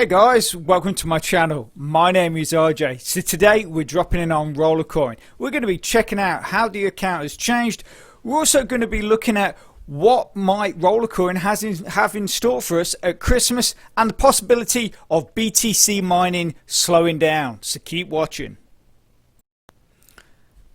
Hey guys, welcome to my channel. My name is RJ. So today we're dropping in on Rollercoin. We're going to be checking out how the account has changed. We're also going to be looking at what might Rollercoin have in store for us at Christmas and the possibility of BTC mining slowing down. So keep watching.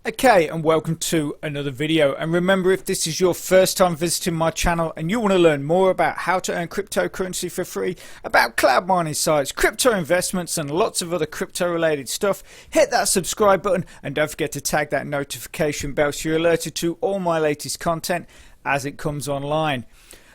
Okay, and welcome to another video. And remember, if this is your first time visiting my channel and you want to learn more about how to earn cryptocurrency for free, about cloud mining sites, crypto investments and lots of other crypto related stuff, hit that subscribe button and don't forget to tag that notification bell so you're alerted to all my latest content as it comes online.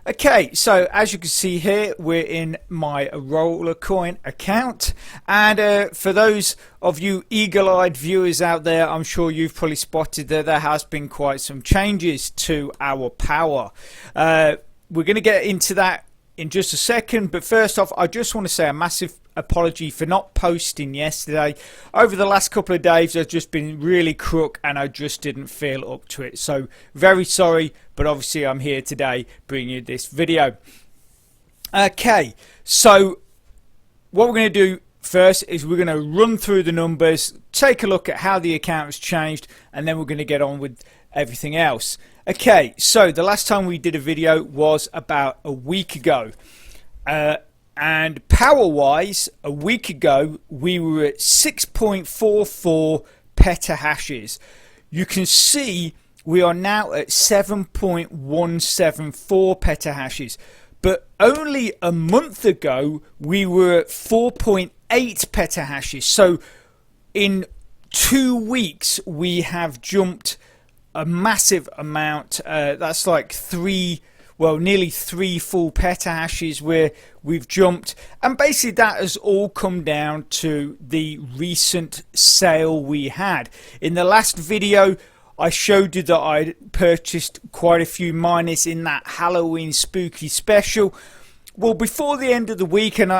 Okay, so as you can see here, we're in my Rollercoin account, and for those of you eagle-eyed viewers out there, I'm sure you've probably spotted that there has been quite some changes to our power. We're going to get into that in just a second, but first off, I just want to say a massive apology for not posting yesterday. Over the last couple of days I've just been really crook and I just didn't feel up to it, so very sorry, but obviously I'm here today bringing you this video. Okay, so what we're going to do first is we're going to run through the numbers, take a look at how the account has changed, and then we're going to get on with everything else. Okay, so the last time we did a video was about a week ago, and power wise, a week ago we were at 6.44 petahashes. You can see we are now at 7.174 petahashes, but only a month ago we were at 4.8 petahashes. So in 2 weeks we have jumped a massive amount. That's like nearly 3 full petahashes where we've jumped, and basically that has all come down to the recent sale we had. In the last video I showed you that I purchased quite a few miners in that Halloween spooky special. Well, before the end of the week and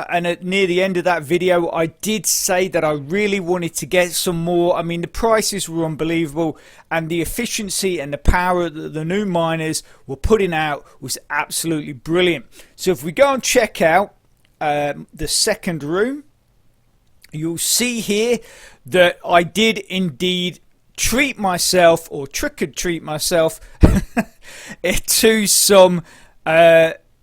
near the end of that video, I did say that I really wanted to get some more. I mean, the prices were unbelievable and the efficiency and the power that the new miners were putting out was absolutely brilliant. So if we go and check out the second room, you'll see here that I did indeed treat myself, or trick or treat myself to some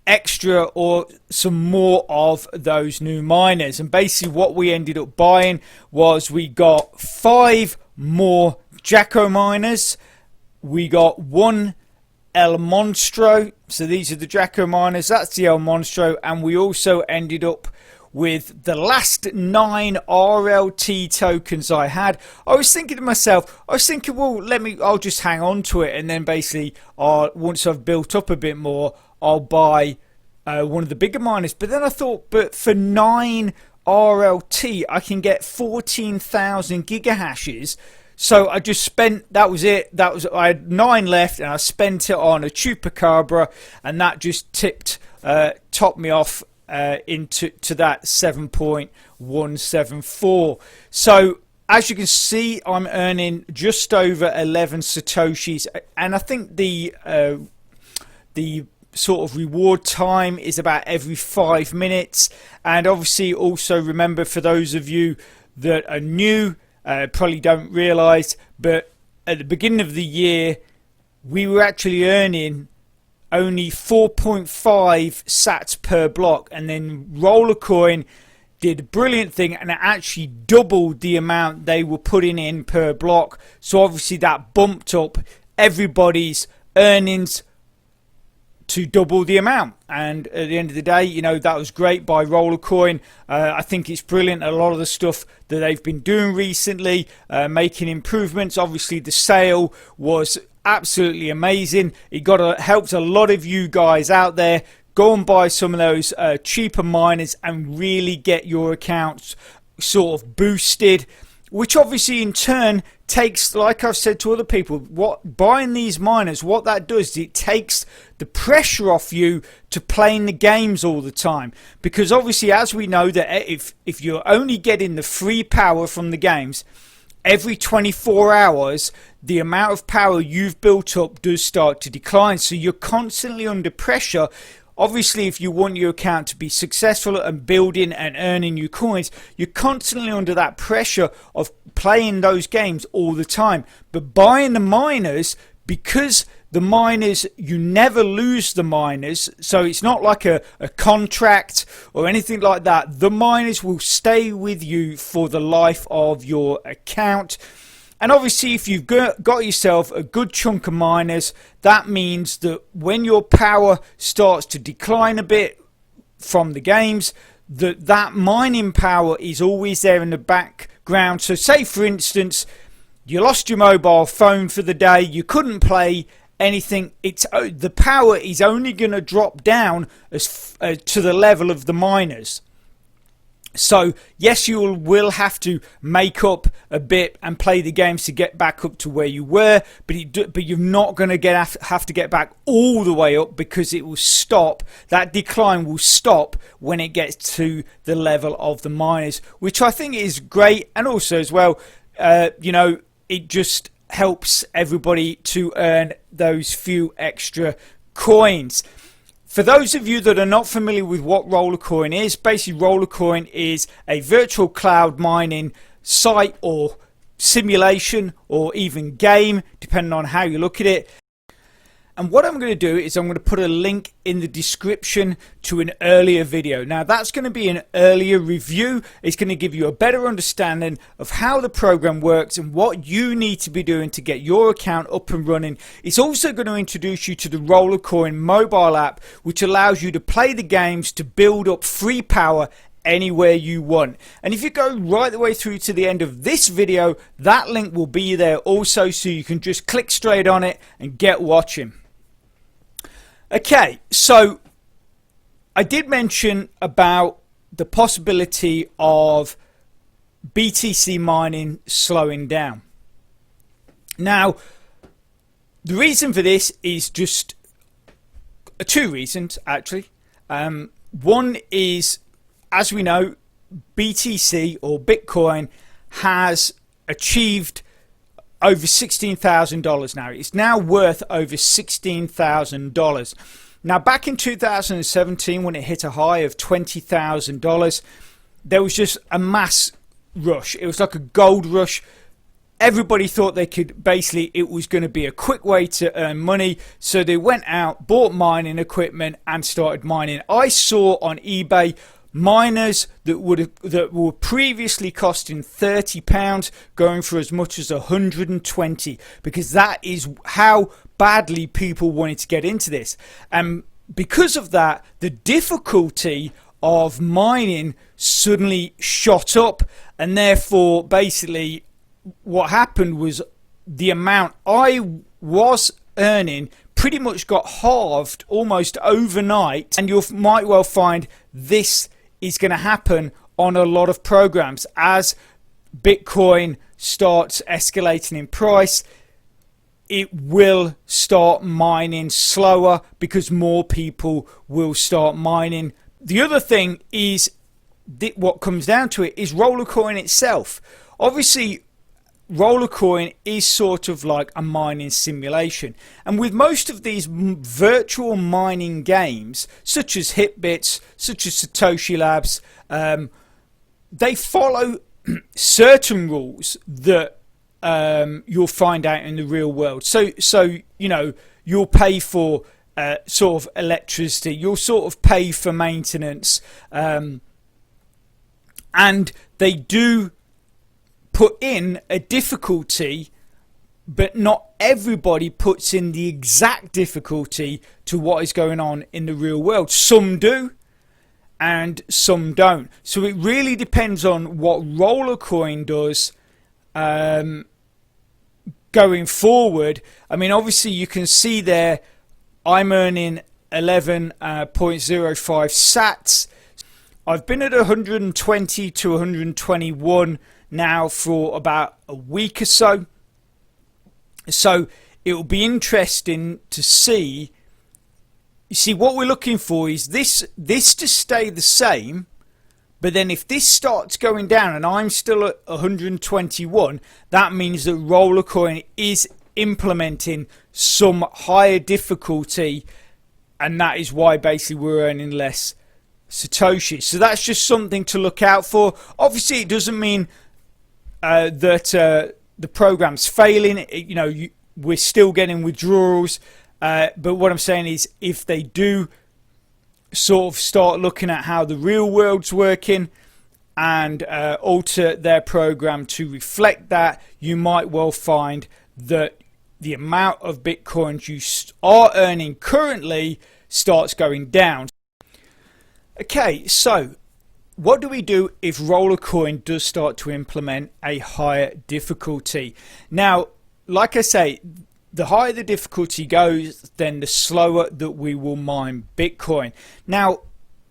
extra or some more of those new miners. And basically what we ended up buying was we got 5 more Jacko miners, we got 1 El Monstro, so these are the Jacko miners, that's the El Monstro, and we also ended up with the last 9 RLT tokens I had. I was thinking to myself, well, I'll just hang on to it, and then basically once I've built up a bit more, I'll buy one of the bigger miners. But then I thought, but for 9 RLT I can get 14,000 gigahashes. So I just spent, that was it, I had 9 left and I spent it on a chupacabra, and that just topped me off into that 7.174. So as you can see, I'm earning just over 11 satoshis, and I think the sort of reward time is about every 5 minutes. And obviously also remember, for those of you that are new, probably don't realize, but at the beginning of the year we were actually earning only 4.5 sats per block, and then Rollercoin did a brilliant thing and it actually doubled the amount they were putting in per block. So obviously that bumped up everybody's earnings to double the amount, and at the end of the day, you know, that was great by Rollercoin. I think it's brilliant, a lot of the stuff that they've been doing recently, making improvements. Obviously the sale was absolutely amazing. It helped a lot of you guys out there. Go and buy some of those cheaper miners and really get your accounts sort of boosted, which obviously in turn takes, like I've said to other people, buying these miners, what that does is it takes the pressure off you to playing the games all the time. Because obviously, as we know, that if you're only getting the free power from the games, every 24 hours the amount of power you've built up does start to decline. So you're constantly under pressure obviously if you want your account to be successful and building and earning new coins, you're constantly under that pressure of playing those games all the time. But buying the miners, because the miners, you never lose the miners, so it's not like a contract or anything like that. The miners will stay with you for the life of your account. And obviously if you've got yourself a good chunk of miners, that means that when your power starts to decline a bit from the games, that mining power is always there in the background. So say for instance you lost your mobile phone for the day, you couldn't play anything, the power is only going to drop down to the level of the miners. So yes, you will have to make up a bit and play the games to get back up to where you were, but you're not going to have to get back all the way up, because it will stop. That decline will stop when it gets to the level of the miners, which I think is great. And also as well, you know, it just helps everybody to earn those few extra coins. For those of you that are not familiar with what Rollercoin is, basically Rollercoin is a virtual cloud mining site or simulation or even game, depending on how you look at it. And what I'm going to do is I'm going to put a link in the description to an earlier video. Now that's going to be an earlier review. It's going to give you a better understanding of how the program works and what you need to be doing to get your account up and running. It's also going to introduce you to the Rollercoin mobile app, which allows you to play the games to build up free power anywhere you want. And if you go right the way through to the end of this video, that link will be there also, so you can just click straight on it and get watching. Okay, so I did mention about the possibility of BTC mining slowing down. Now, the reason for this is just two reasons, actually. One is, as we know, BTC or Bitcoin has achieved over $16,000 now. It's now worth over $16,000. Now, back in 2017, when it hit a high of $20,000, there was just a mass rush. It was like a gold rush. Everybody thought they could, basically, it was going to be a quick way to earn money. So they went out, bought mining equipment and started mining. I saw on eBay miners that were previously costing £30 going for as much as 120, because that is how badly people wanted to get into this. And because of that, the difficulty of mining suddenly shot up, and therefore basically what happened was the amount I was earning pretty much got halved almost overnight. And you might well find this is going to happen on a lot of programs. As Bitcoin starts escalating in price, it will start mining slower because more people will start mining. The other thing is, what comes down to it is Rollercoin itself. Obviously Rollercoin is sort of like a mining simulation, and with most of these virtual mining games such as Hitbits, such as Satoshi Labs, they follow certain rules that you'll find out in the real world. So you know, you'll pay for sort of electricity, you'll sort of pay for maintenance, and they do put in a difficulty, but not everybody puts in the exact difficulty to what is going on in the real world. Some do and some don't. So it really depends on what Rollercoin does going forward. I mean, obviously you can see there I'm earning 11.05 sats. I've been at 120 to 121 now for about a week or so. So it will be interesting to see. You see, what we're looking for is this to stay the same, but then if this starts going down and I'm still at 121, that means that Rollercoin is implementing some higher difficulty and that is why basically we're earning less Satoshi. So that's just something to look out for. Obviously, it doesn't mean that the program's failing. We're still getting withdrawals, but what I'm saying is, if they do sort of start looking at how the real world's working and alter their program to reflect that, you might well find that the amount of bitcoins you are earning currently starts going down. Okay, so what do we do if Rollercoin does start to implement a higher difficulty? Now, like I say, the higher the difficulty goes, then the slower that we will mine Bitcoin. Now,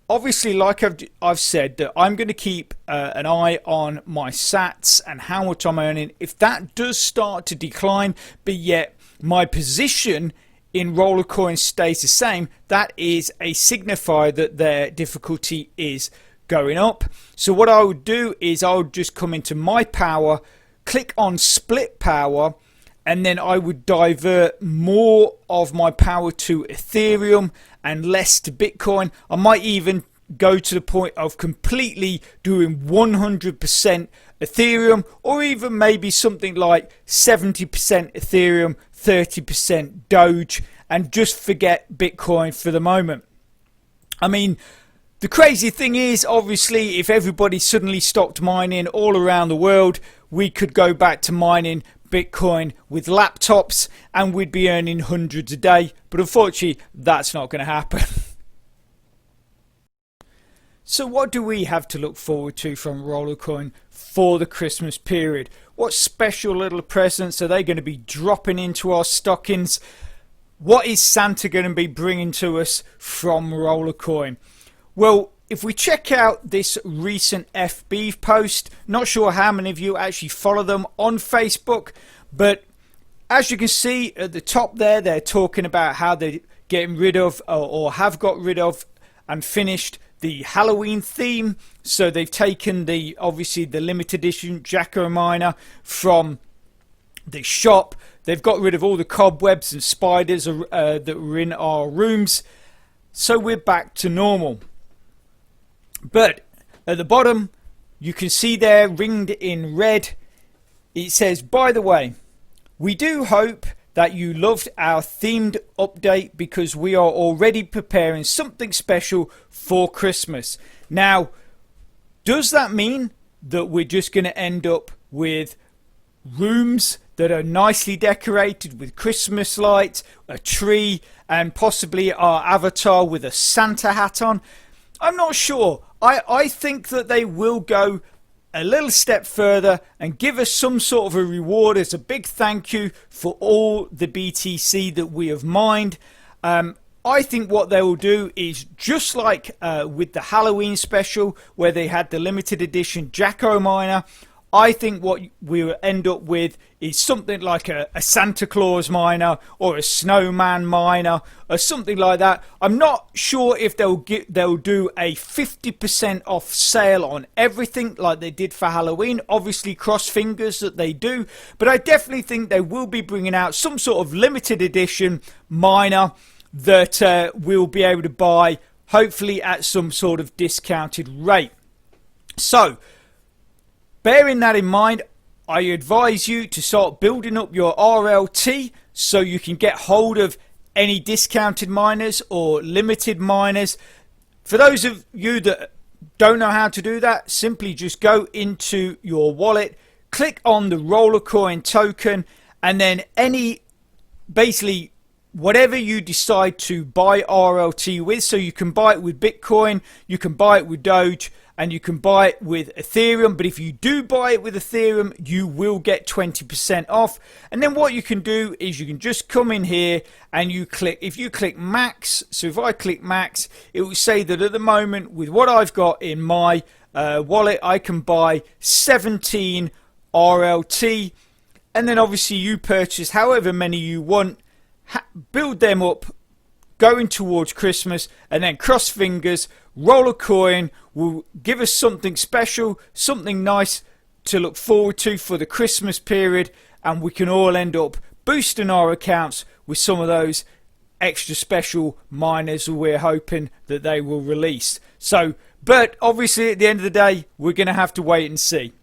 obviously, like I've said, that I'm going to keep an eye on my sats and how much I'm earning. If that does start to decline, but yet my position in Rollercoin stays the same, that is a signifier that their difficulty is going up. So what I would do is I would just come into my power, click on split power, and then I would divert more of my power to Ethereum and less to Bitcoin. I might even go to the point of completely doing 100% Ethereum, or even maybe something like 70% Ethereum, 30% Doge, and just forget Bitcoin for the moment. I mean, the crazy thing is, obviously, if everybody suddenly stopped mining all around the world, we could go back to mining Bitcoin with laptops and we'd be earning hundreds a day, but unfortunately that's not going to happen. So what do we have to look forward to from Rollercoin for the Christmas period? What special little presents are they going to be dropping into our stockings? What is Santa going to be bringing to us from Rollercoin? Well, if we check out this recent FB post, not sure how many of you actually follow them on Facebook, but as you can see at the top there, they're talking about how they're getting rid of or have got rid of and finished the Halloween theme. So they've taken obviously the limited edition Jacko Miner from the shop. They've got rid of all the cobwebs and spiders that were in our rooms. So we're back to normal. But at the bottom, you can see there, ringed in red, it says, by the way, we do hope that you loved our themed update because we are already preparing something special for Christmas. Now, does that mean that we're just going to end up with rooms that are nicely decorated with Christmas lights, a tree, and possibly our avatar with a Santa hat on? I'm not sure. I think that they will go a little step further and give us some sort of a reward as a big thank you for all the BTC that we have mined. I think what they will do is just like with the Halloween special where they had the limited edition Jacko Miner. I think what we will end up with is something like a Santa Claus miner or a snowman miner or something like that. I'm not sure if they'll do a 50% off sale on everything like they did for Halloween. Obviously, cross fingers that they do, but I definitely think they will be bringing out some sort of limited edition miner that we'll be able to buy, hopefully at some sort of discounted rate. So, bearing that in mind, I advise you to start building up your RLT so you can get hold of any discounted miners or limited miners. For those of you that don't know how to do that, simply just go into your wallet, click on the Rollercoin token, and then basically whatever you decide to buy RLT with. So you can buy it with Bitcoin, you can buy it with Doge, and you can buy it with Ethereum. But if you do buy it with Ethereum, you will get 20% off. And then what you can do is you can just come in here and if you click max, so if I click max, it will say that at the moment with what I've got in my wallet, I can buy 17 RLT. And then obviously you purchase however many you want, build them up, going towards Christmas, and then cross fingers, Rollercoin will give us something special, something nice to look forward to for the Christmas period, and we can all end up boosting our accounts with some of those extra special miners we're hoping that they will release. So, but obviously at the end of the day, we're going to have to wait and see.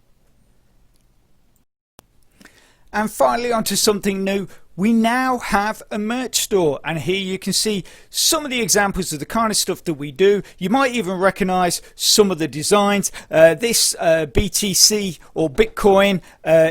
And finally, onto something new. We now have a merch store, and here you can see some of the examples of the kind of stuff that we do. You might even recognize some of the designs. This BTC or Bitcoin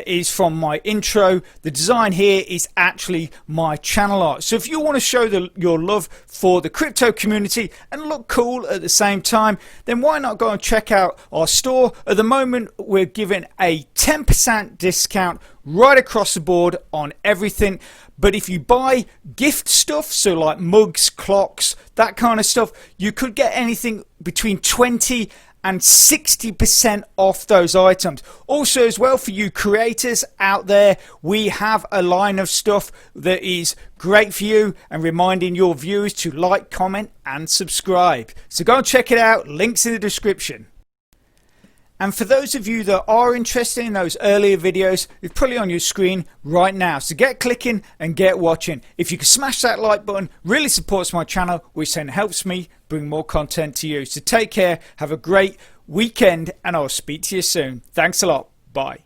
is from my intro. The design here is actually my channel art. So if you want to show your love for the crypto community and look cool at the same time, then why not go and check out our store. At the moment, we're giving a 10% discount right across the board on everything. But if you buy gift stuff, so like mugs, clocks, that kind of stuff, you could get anything between 20 and 60% off those items. Also as well, for you creators out there, we have a line of stuff that is great for you and reminding your viewers to like, comment and subscribe. So go and check it out, links in the description. And for those of you that are interested in those earlier videos, it's probably on your screen right now. So get clicking and get watching. If you can smash that like button, really supports my channel, which then helps me bring more content to you. So take care, have a great weekend, and I'll speak to you soon. Thanks a lot. Bye.